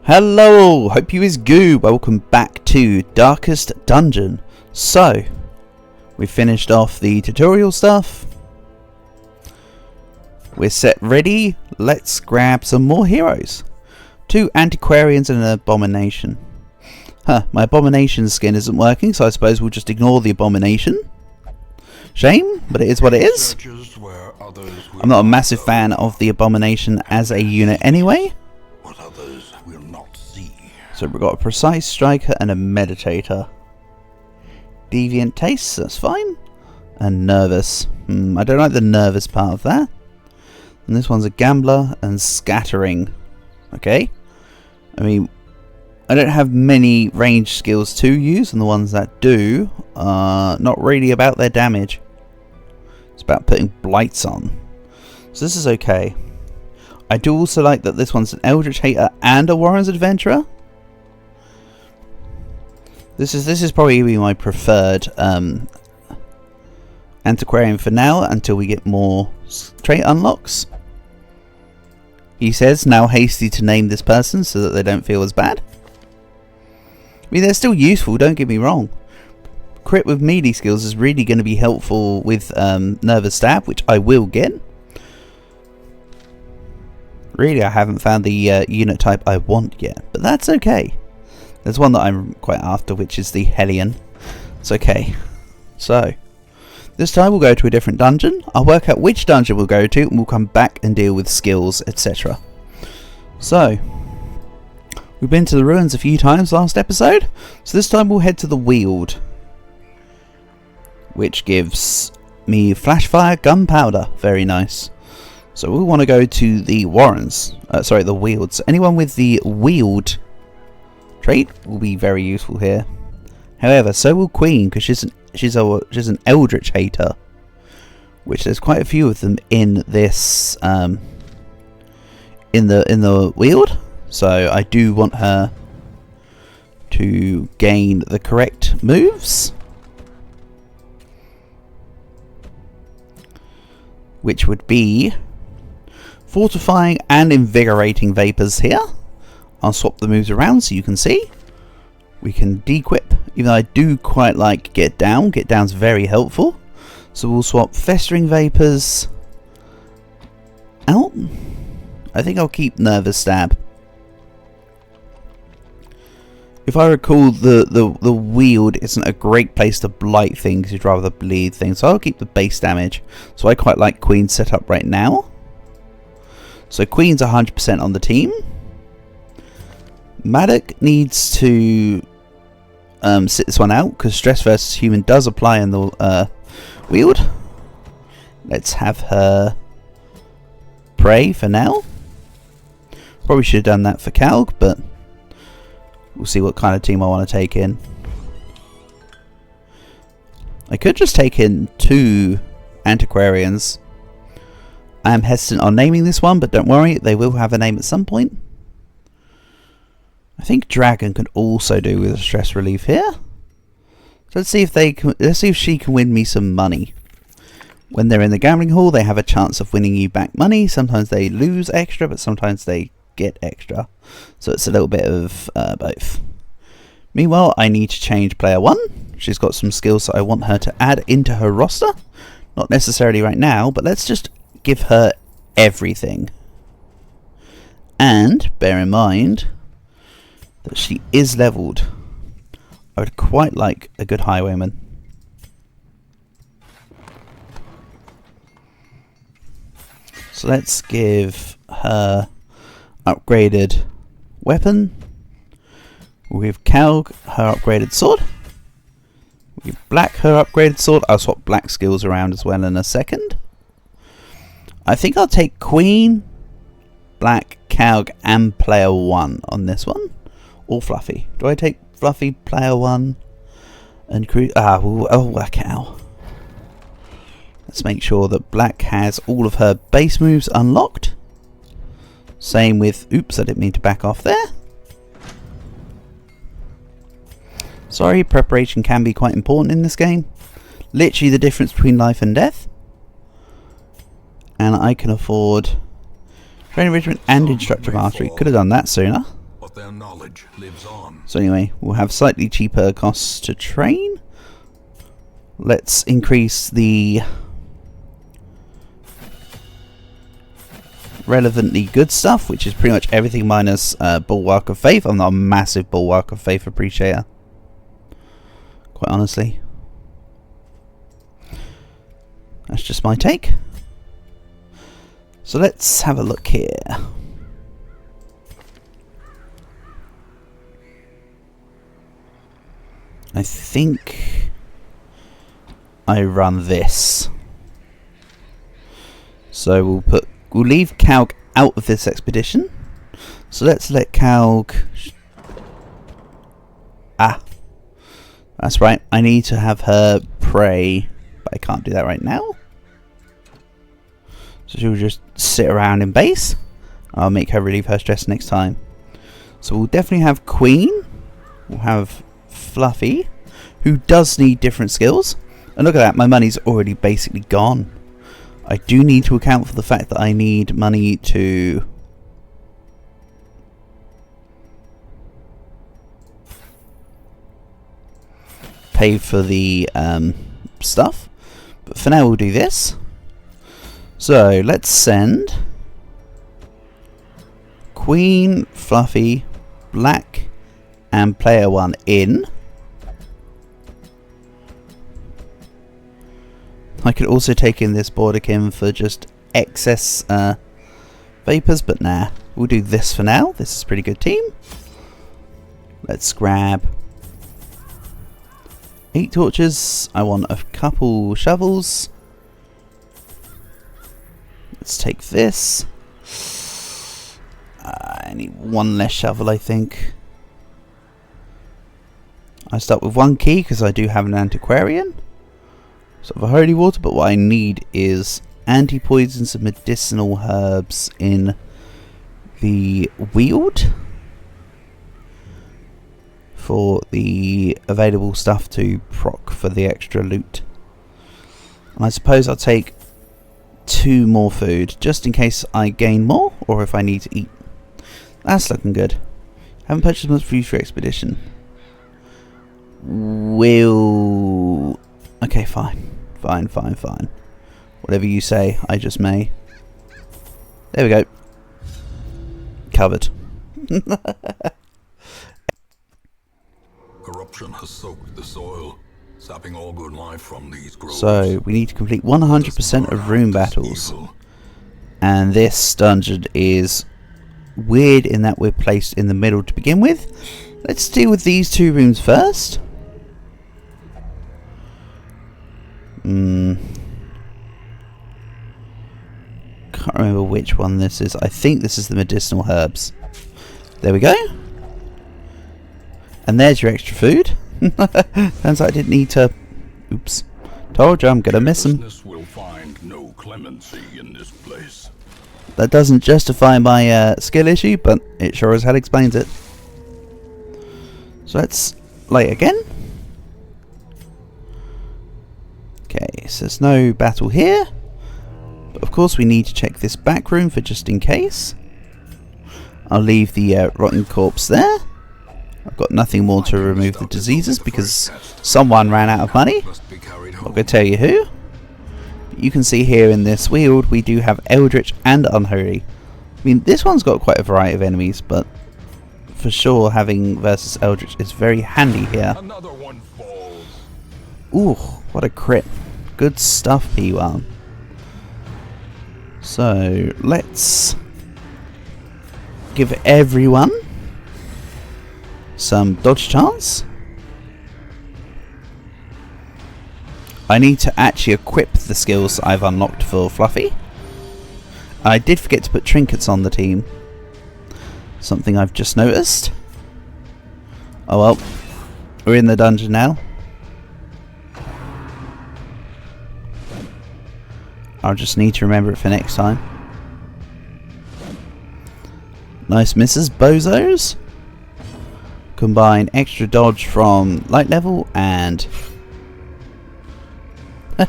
Hello, hope you is good. Welcome back to Darkest Dungeon. So, we finished off the tutorial stuff. We're set ready. Let's grab some more heroes. 2 antiquarians and an abomination. My abomination skin isn't working, so I suppose we'll just ignore the abomination. Shame, but it is what it is. I'm not a massive fan of the abomination as a unit anyway. So we've got a precise striker and a meditator. Deviant tastes, that's fine. And nervous. I don't like the nervous part of that. And this one's a gambler and scattering. Okay. I mean, I don't have many range skills to use, and the ones that do are not really about their damage. It's about putting blights on. So this is okay. I do also like that this one's an Eldritch Hater and a Warren's Adventurer. This is probably my preferred antiquarian for now, until we get more trait unlocks. He says, now hasty to name this person so that they don't feel as bad. I mean, they're still useful, don't get me wrong. Crit with melee skills is really going to be helpful with Nervous Stab, which I will get. Really, I haven't found the unit type I want yet, but that's okay. There's one that I'm quite after, which is the Hellion. It's okay. So, this time we'll go to a different dungeon. I'll work out which dungeon we'll go to, and we'll come back and deal with skills, etc. So, we've been to the ruins a few times last episode, so this time we'll head to the Weald, which gives me flashfire, gunpowder. Very nice. So we want to go to the Warrens. The Wealds. Anyone with the Weald trait will be very useful here. However, so will Queen, because she's an Eldritch Hater, which there's quite a few of them in this in the Weald. So I do want her to gain the correct moves, which would be fortifying and invigorating vapors here. I'll swap the moves around so you can see. We can dequip, even though I do quite like Get Down. Get Down's very helpful. So we'll swap Festering Vapors out. I think I'll keep Nervous Stab. If I recall, the Weald isn't a great place to blight things, you'd rather bleed things. So I'll keep the base damage. So I quite like Queen's setup right now. So Queen's 100% on the team. Maddock needs to sit this one out, because stress versus human does apply in the Weald. Let's have her pray for now. Probably should have done that for Calg, but we'll see what kind of team I want to take in. I could just take in 2 antiquarians. I am hesitant on naming this one, but don't worry, they will have a name at some point. I think Dragon could also do with a stress relief here. So let's see if she can win me some money. When they're in the gambling hall, they have a chance of winning you back money. Sometimes they lose extra, but sometimes they get extra. So it's a little bit of both. Meanwhile, I need to change player 1. She's got some skills that I want her to add into her roster. Not necessarily right now, but let's just give her everything. And bear in mind that she is leveled. I would quite like a good highwayman. So let's give her upgraded weapon. We'll give Calg her upgraded sword. We'll give Black her upgraded sword. I'll swap Black skills around as well in a second. I think I'll take Queen, Black, Calg and player 1 on this one. Or Fluffy. Do I take Fluffy, player 1 and crew? I'll work it out. Let's make sure that Black has all of her base moves unlocked. Same with... Oops, I didn't mean to back off there. Sorry, preparation can be quite important in this game. Literally the difference between life and death. And I can afford Training Regiment and Instructor Mastery. Could have done that sooner. A but their knowledge lives on. So anyway, we'll have slightly cheaper costs to train. Let's increase the relevantly good stuff, which is pretty much everything minus Bulwark of Faith. I'm not a massive Bulwark of Faith appreciator, quite honestly. That's just my take. So let's have a look here. I think I run this. So we'll leave Calg out of this expedition. So let's let Calg... that's right. I need to have her pray, but I can't do that right now. So she'll just sit around in base. I'll make her relieve her stress next time. So we'll definitely have Queen. We'll have Fluffy, who does need different skills. And look at that, my money's already basically gone. I do need to account for the fact that I need money to pay for the stuff. But for now we'll do this. So let's send Queen, Fluffy, Black and Player 1 in. I could also take in this Borderkin for just excess vapors, but nah, we'll do this for now. This is a pretty good team. Let's grab 8 torches. I want a couple shovels. Let's take this. I need one less shovel, I think. I start with 1 key because I do have an antiquarian. So I have a holy water, but what I need is anti-poisons and medicinal herbs in the wield for the available stuff to proc for the extra loot. And I suppose I'll take 2 more food just in case I gain more or if I need to eat. That's looking good. Haven't purchased much food for expedition. Will... Okay, fine. Fine. Whatever you say, I just may. There we go. Covered. Corruption has soaked the soil, sapping all good life from these groves. So, we need to complete 100% of room battles. And this dungeon is weird in that we're placed in the middle to begin with. Let's deal with these 2 rooms first. Can't remember which one this is. I think this is the medicinal herbs. There we go. And there's your extra food. Turns out I didn't need to... Oops. Told you I'm gonna miss him. Will find no clemency in this place. That doesn't justify my skill issue, but it sure as hell explains it. So let's light again. Okay, so there's no battle here. But of course we need to check this back room for just in case. I'll leave the rotten corpse there. I've got nothing more to remove the diseases because someone ran out of money. I'm not going to tell you who. But you can see here in this wield we do have Eldritch and Unholy. I mean, this one's got quite a variety of enemies, but for sure having versus Eldritch is very handy here. Ooh, what a crit. Good stuff, P1. So, let's give everyone some dodge chance. I need to actually equip the skills I've unlocked for Fluffy. I did forget to put trinkets on the team. Something I've just noticed. Oh well, we're in the dungeon now. I'll just need to remember it for next time. Nice misses, bozos. Combine extra dodge from light level and...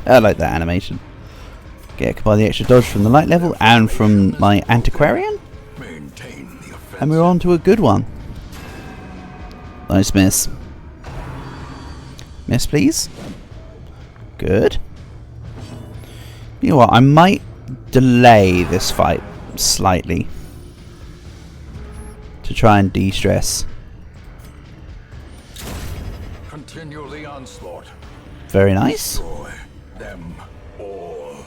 I like that animation. Okay, combine the extra dodge from the light level and from my antiquarian. And we're on to a good one. Nice miss. Miss, please. Good. You know what? I might delay this fight slightly to try and de-stress. Continue the onslaught. Very nice. Destroy them all.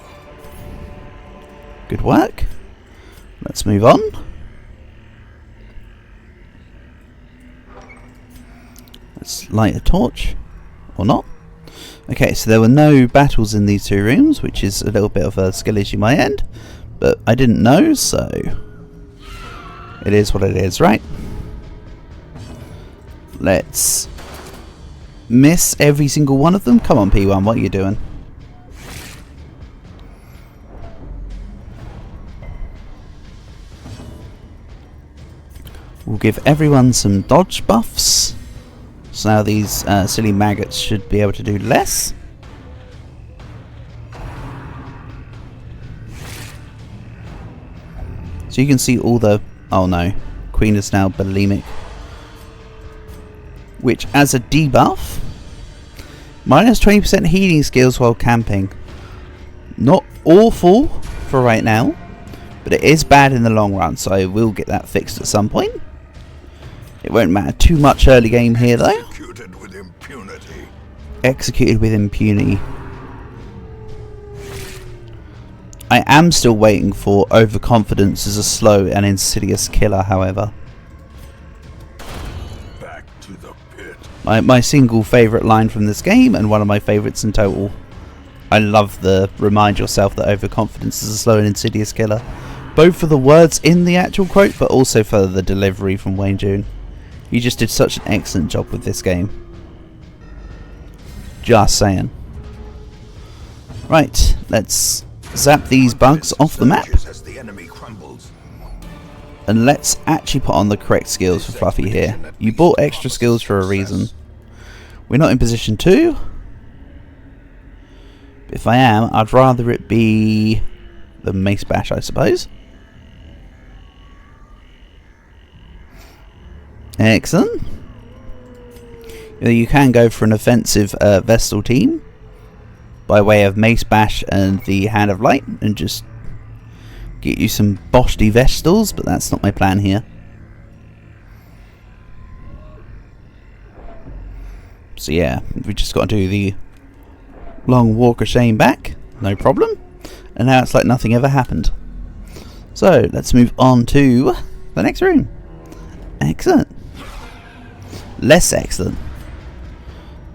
Good work. Let's move on. Let's light a torch. Or not. Okay, so there were no battles in these two rooms, which is a little bit of a skill issue my end. But I didn't know, so it is what it is, right? Let's miss every single one of them. Come on, P1, what are you doing? We'll give everyone some dodge buffs. So now these silly maggots should be able to do less. So you can see all the... Oh no, Queen is now bulimic. Which, as a debuff, minus 20% healing skills while camping. Not awful for right now, but it is bad in the long run, so I will get that fixed at some point. It won't matter too much early game here though. Executed with impunity. Executed with impunity. I am still waiting for overconfidence as a slow and insidious killer, however. Back to the pit. My single favourite line from this game, and one of my favourites in total. I love the remind yourself that overconfidence is a slow and insidious killer. Both for the words in the actual quote, but also for the delivery from Wayne June. He just did such an excellent job with this game. Just saying. Right, let's zap these bugs off the map. As the enemy crumbles. And let's actually put on the correct skills for Fluffy here. You bought extra skills for a reason. We're not in position 2. If I am, I'd rather it be the Mace Bash, I suppose. Excellent. You can go for an offensive Vestal team by way of Mace Bash and the Hand of Light and just get you some Boshty Vestals, but that's not my plan here. So yeah, we just got to do the long walk of shame back, no problem. And now it's like nothing ever happened. So let's move on to the next room. Excellent. Less excellent.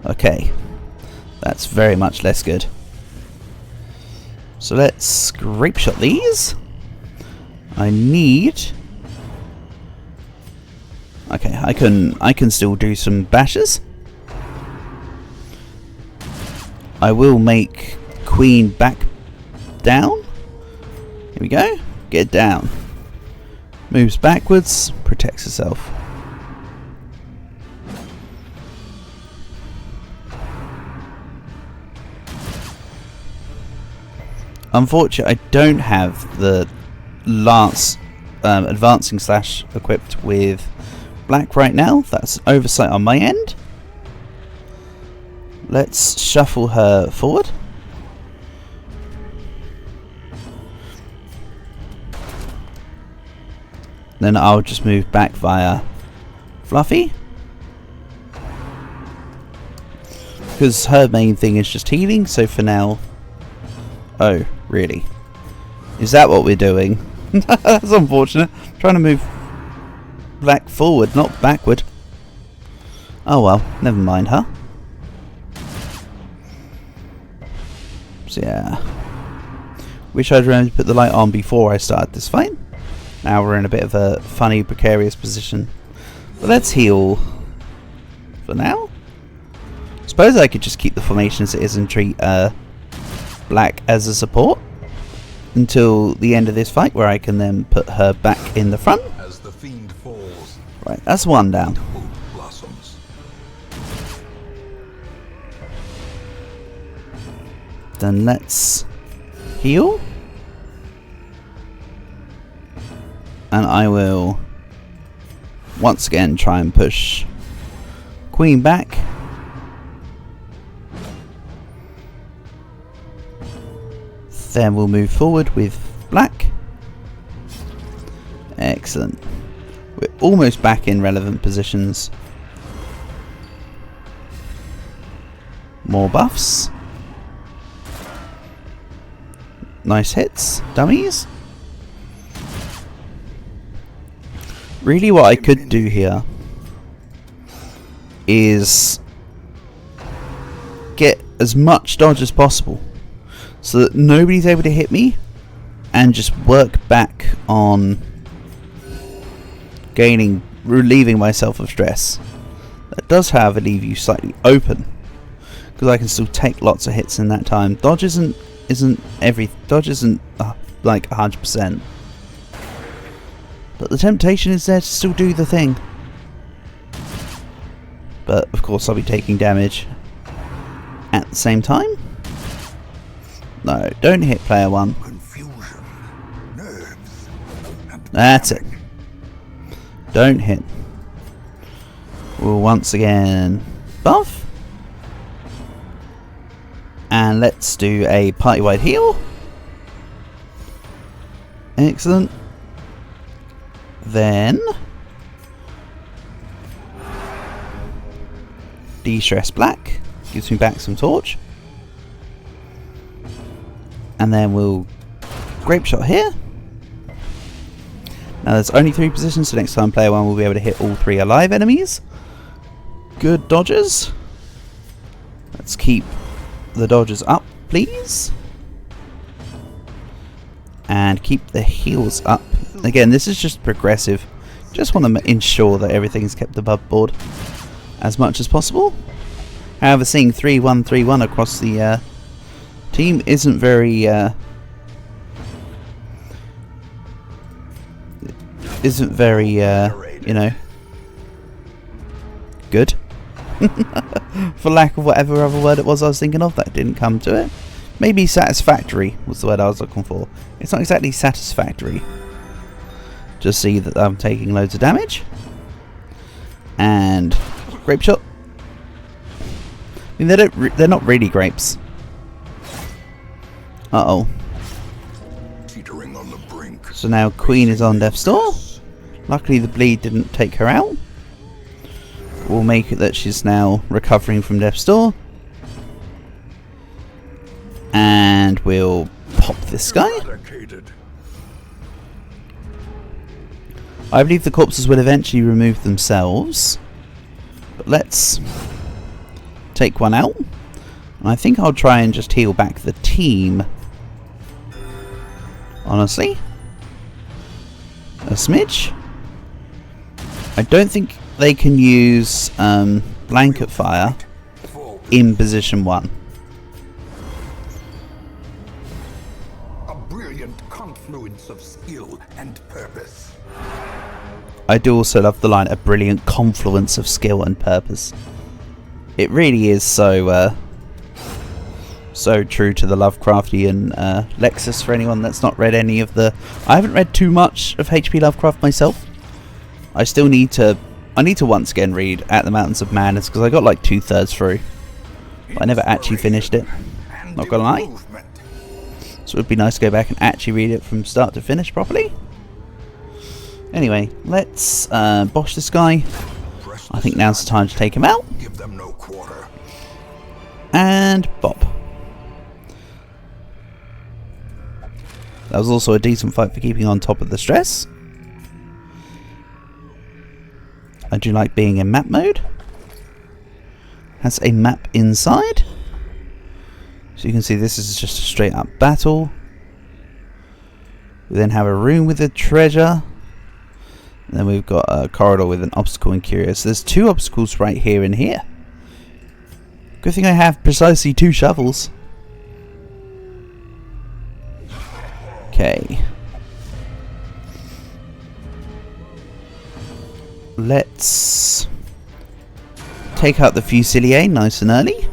Okay. That's very much less good. So let's scrape shot these. I need... Okay, I can still do some bashes. I will make Queen back down. Here we go. Get down. Moves backwards, protects herself. Unfortunately, I don't have the lance advancing slash equipped with black right now. That's oversight on my end. Let's shuffle her forward. Then I'll just move back via Fluffy. Because her main thing is just healing, so for now... Oh, really? Is that what we're doing? That's unfortunate. I'm trying to move black forward, not backward. Oh well, never mind, huh? So yeah. Wish I'd remembered to put the light on before I started this fight. Now we're in a bit of a funny, precarious position. But let's heal for now. Suppose I could just keep the formation as it is and treat black as a support until the end of this fight, where I can then put her back in the front. As the fiend falls, right, that's one down. hope blossoms. Then let's heal. And I will once again try and push Queen back. Then we'll move forward with black. Excellent. We're almost back in relevant positions. More buffs. Nice hits. Dummies. Really what I could do here is get as much dodge as possible so that nobody's able to hit me, and just work back on relieving myself of stress. That does, however, leave you slightly open, because I can still take lots of hits in that time. Dodge isn't like 100%, but the temptation is there to still do the thing. But of course I'll be taking damage at the same time. No, don't hit player 1. Confusion, nerves, and That's it. Don't hit. We'll once again buff. And let's do a party-wide heal. Excellent. Then de-stress black. Gives me back some torch. And then we'll grape shot here. Now there's only 3 positions, so next time player 1 will be able to hit all 3 alive enemies. Good dodges. Let's keep the dodges up, please. And keep the heals up. Again, this is just progressive. Just want to ensure that everything's kept above board as much as possible. However, seeing 3-1-3-1 across the team isn't very you know, good. For lack of whatever other word it was I was thinking of that didn't come to it. Maybe satisfactory was the word I was looking for. It's not exactly satisfactory. Just see that I'm taking loads of damage. And grape shot. I mean, they're not really grapes. Uh-oh. teetering on the brink. So now Queen is on death's door. Luckily the bleed didn't take her out. We'll make it that she's now recovering from death's door. And we'll pop this guy. I believe the corpses will eventually remove themselves. But let's take one out. And I think I'll try and just heal back the team. Honestly. A smidge. I don't think they can use blanket fire in position 1. A brilliant confluence of skill and purpose. I do also love the line, a brilliant confluence of skill and purpose. It really is so so true to the Lovecraftian Lexus for anyone that's not read any of the... I haven't read too much of H.P. Lovecraft myself. I still need to... I need to once again read At the Mountains of Madness, because I got like 2/3 through. But I never actually finished it. Not gonna lie. So it would be nice to go back and actually read it from start to finish properly. Anyway, let's bosh this guy. I think now's the time to take him out. Give them no quarter. And bop. That was also a decent fight for keeping on top of the stress. I do like being in map mode. Has a map inside. So you can see this is just a straight up battle. We then have a room with a treasure. And then we've got a corridor with an obstacle and curio. So there's 2 obstacles right here and here. Good thing I have precisely 2 shovels. Okay. Let's take out the Fusilier nice and early.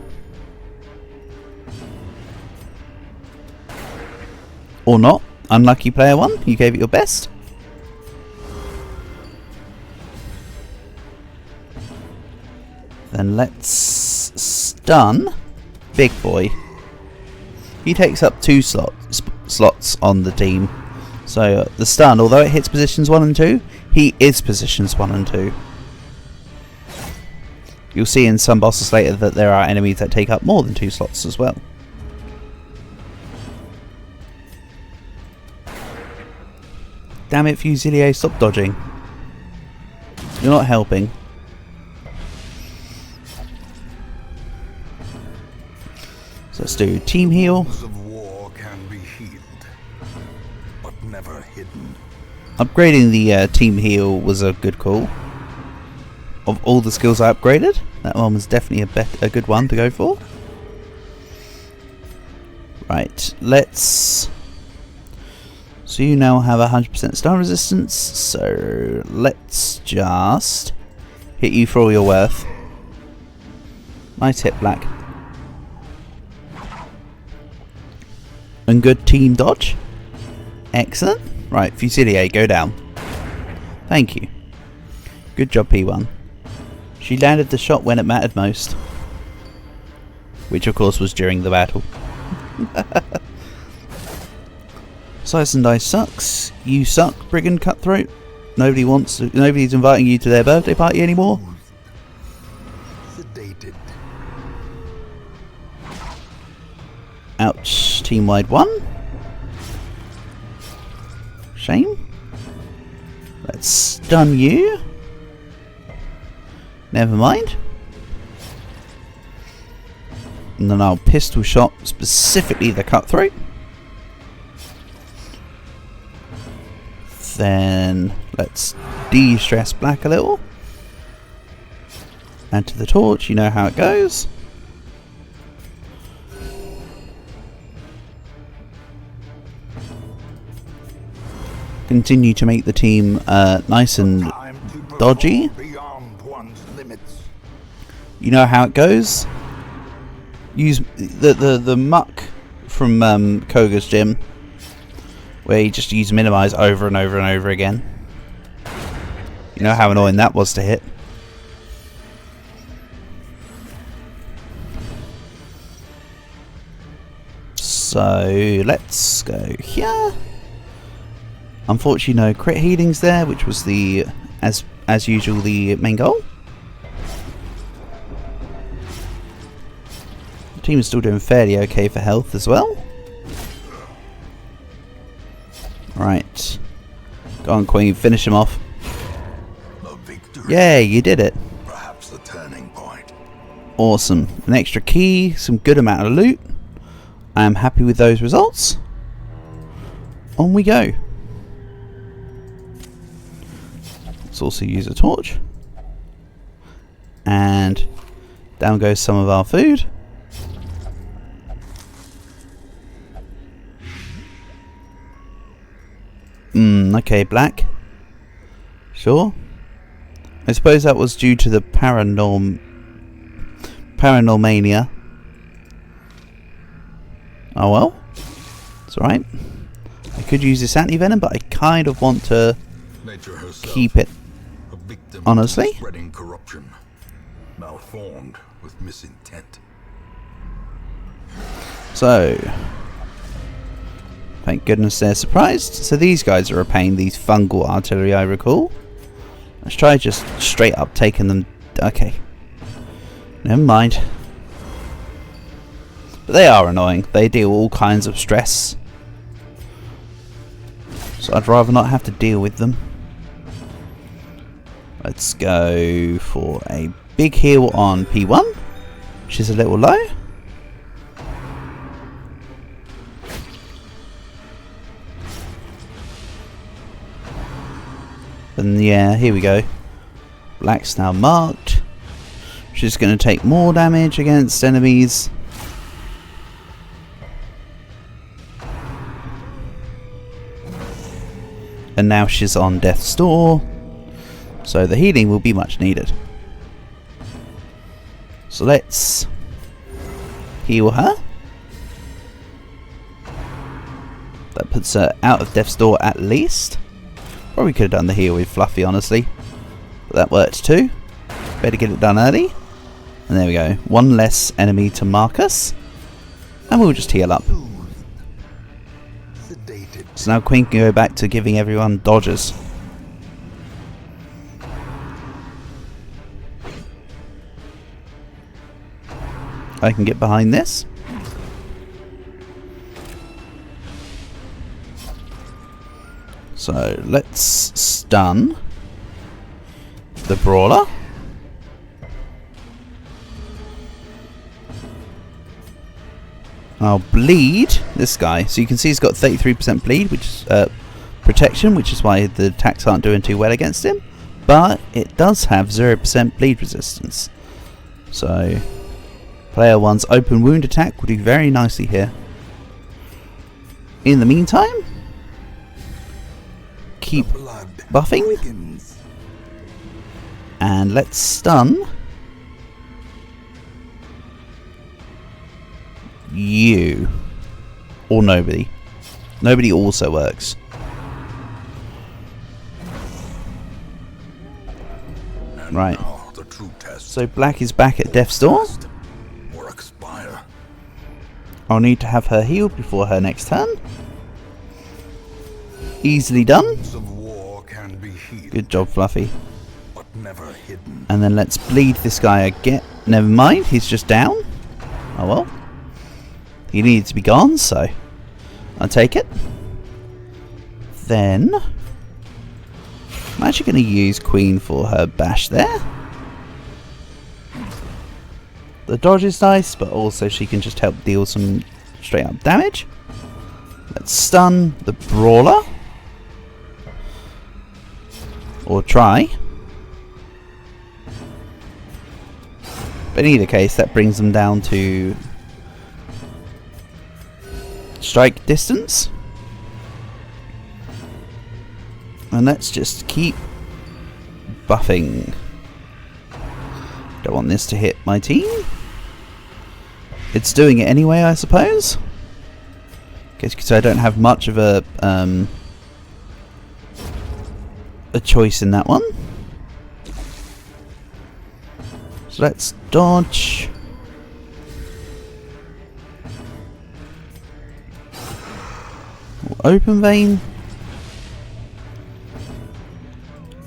Or not. Unlucky player 1, you gave it your best. Then let's stun Big Boy. He takes up 2 slots on the team. So the stun, although it hits positions 1 and 2, he is positions 1 and 2. You'll see in some bosses later that there are enemies that take up more than 2 slots as well. Damn it, Fusilier, stop dodging. You're not helping. So let's do team heal. Of war can be healed, but never hidden. Upgrading the team heal was a good call. Of all the skills I upgraded, that one was definitely a good one to go for. Right, let's... So you now have 100% stun resistance, so let's just hit you for all your worth. Nice hit, Black. And good team dodge. Excellent. Right, Fusilier, go down. Thank you. Good job, P1. She landed the shot when it mattered most. Which, of course, was during the battle. Slice and Dice sucks. You suck, Brigand Cutthroat. Nobody's inviting you to their birthday party anymore. Sedated. Ouch. Team wide 1. Shame. Let's stun you. Never mind. And then I'll pistol shot specifically the Cutthroat. Then let's de-stress Black a little. Add to the torch, you know how it goes. Continue to make the team nice and dodgy. You know how it goes. Use the muck from Koga's gym, where you just use minimize over and over and over again. You know how annoying that was to hit. So let's go here. Unfortunately, no crit healings there, which was the as usual the main goal. The team is still doing fairly okay for health as well. Right, go on, Queen, finish him off. Yay, you did it. Perhaps the turning point. Awesome. An extra key, some good amount of loot. I am happy with those results. On we go. Let's also use a torch. And down goes some of our food. Okay, Black. Sure. I suppose that was due to the paranormania. Oh well. It's alright. I could use this anti-venom, but I kind of want to keep it. Honestly. Spreading corruption. Malformed with misintent. So, thank goodness they're surprised. So these guys are a pain, these fungal artillery I recall. Let's try just straight up taking them. Okay. Never mind. But they are annoying. They deal all kinds of stress. So I'd rather not have to deal with them. Let's go for a big heal on P1, which is a little low. And yeah, here we go. Black's now marked. She's going to take more damage against enemies. And now she's on death's door. So the healing will be much needed. So let's heal her. That puts her out of death's door at least. Probably could have done the heal with Fluffy, honestly. But that worked too. Better get it done early. And there we go. One less enemy to mark us. And we'll just heal up. Sedated. So now Queen can go back to giving everyone dodges. I can get behind this. So let's stun the brawler. I'll bleed this guy. So you can see he's got 33% bleed, which is protection, which is why the attacks aren't doing too well against him. But it does have 0% bleed resistance. So player 1's open wound attack will do very nicely here. In the meantime, keep buffing. And let's stun you. Or nobody. Nobody also works. Right. So Black is back at Death's Door. I'll need to have her healed before her next turn. Easily done. Good job, Fluffy. And then let's bleed this guy again. Never mind, he's just down. Oh well. He needed to be gone, so I'll take it. Then I'm actually going to use Queen for her bash there. The dodge is nice, but also she can just help deal some straight up damage. Let's stun the brawler. Or try. But in either case, that brings them down to strike distance. And let's just keep buffing. Don't want this to hit my team. It's doing it anyway, I suppose. Guess because I don't have much of a choice in that one. So let's dodge. Open vein.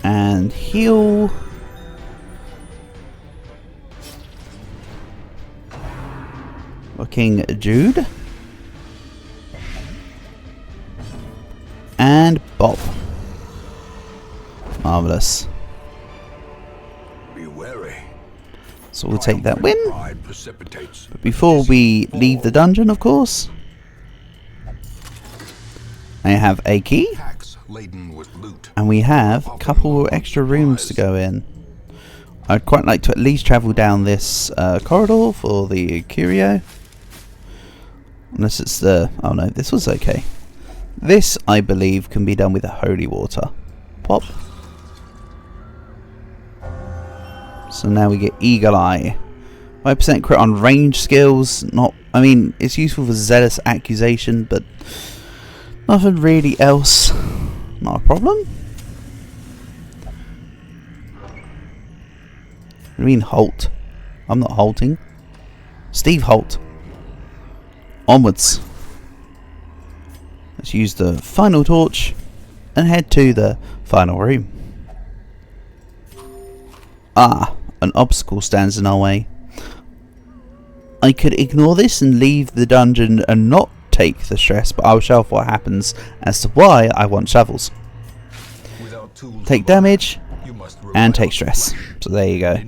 And heal. King Jude. And Bob. Marvellous. Be wary. So we'll take that win. But before we leave the dungeon, of course, I have a key. And we have a couple extra rooms to go in. I'd quite like to at least travel down this corridor for the curio. Unless it's the... oh no, this was okay. This, I believe, can be done with a holy water. Pop. So now we get Eagle Eye. 5% crit on range skills. Not... I mean, it's useful for Zealous Accusation, but nothing really else. Not a problem. I mean halt. I'm not halting. Steve Holt. Onwards. Let's use the final torch and head to the final room. Ah, an obstacle stands in our way. I could ignore this and leave the dungeon and not take the stress, but I'll show off what happens as to why I want shovels. Take damage and take stress. So there you go.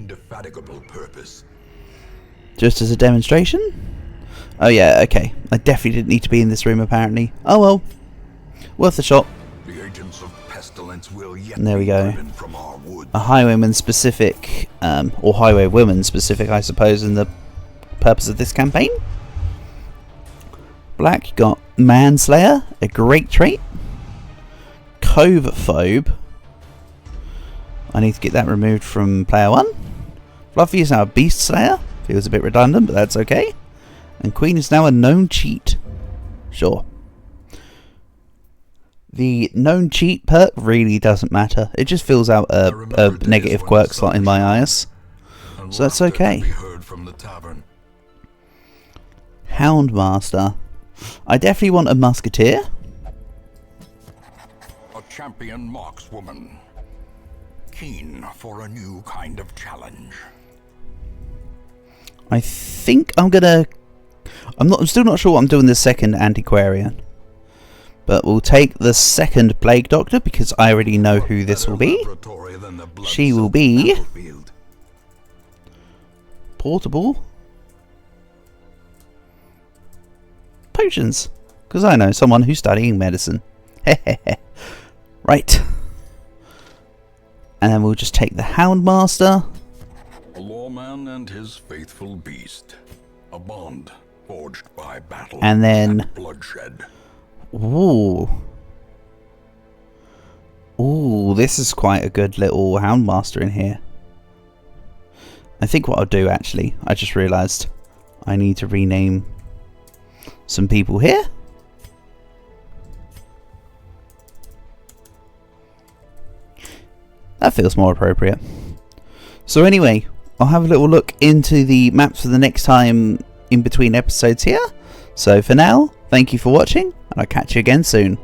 Just as a demonstration. Oh yeah, okay. I definitely didn't need to be in this room apparently. Oh well. Worth a shot. And there we go. A highwayman specific, or highwaywoman specific I suppose in the purpose of this campaign. Black got Manslayer, a great trait. Covephobe. I need to get that removed from player 1. Fluffy is now a Beast Slayer. Feels a bit redundant, but that's okay. And Queen is now a known cheat. Sure. The known cheat perk really doesn't matter. It just fills out a negative quirk slot in my eyes. So that's okay. the tavern. Houndmaster. I definitely want a musketeer. A champion markswoman. Keen for a new kind of challenge. I think I'm gonna... I'm still not sure what I'm doing this second antiquarian. But we'll take the second Plague Doctor because I already know who this will be. She will be... Portable. Potions. Because I know someone who's studying medicine. Right. And then we'll just take the Houndmaster. A lawman and his faithful beast. A bond forged by battle and then bloodshed. Ooh. Ooh, this is quite a good little Houndmaster in here. I think what I'll do actually, I just realised I need to rename some people here. That feels more appropriate. So anyway, I'll have a little look into the maps for the next time in between episodes here. So for now, thank you for watching, and I'll catch you again soon.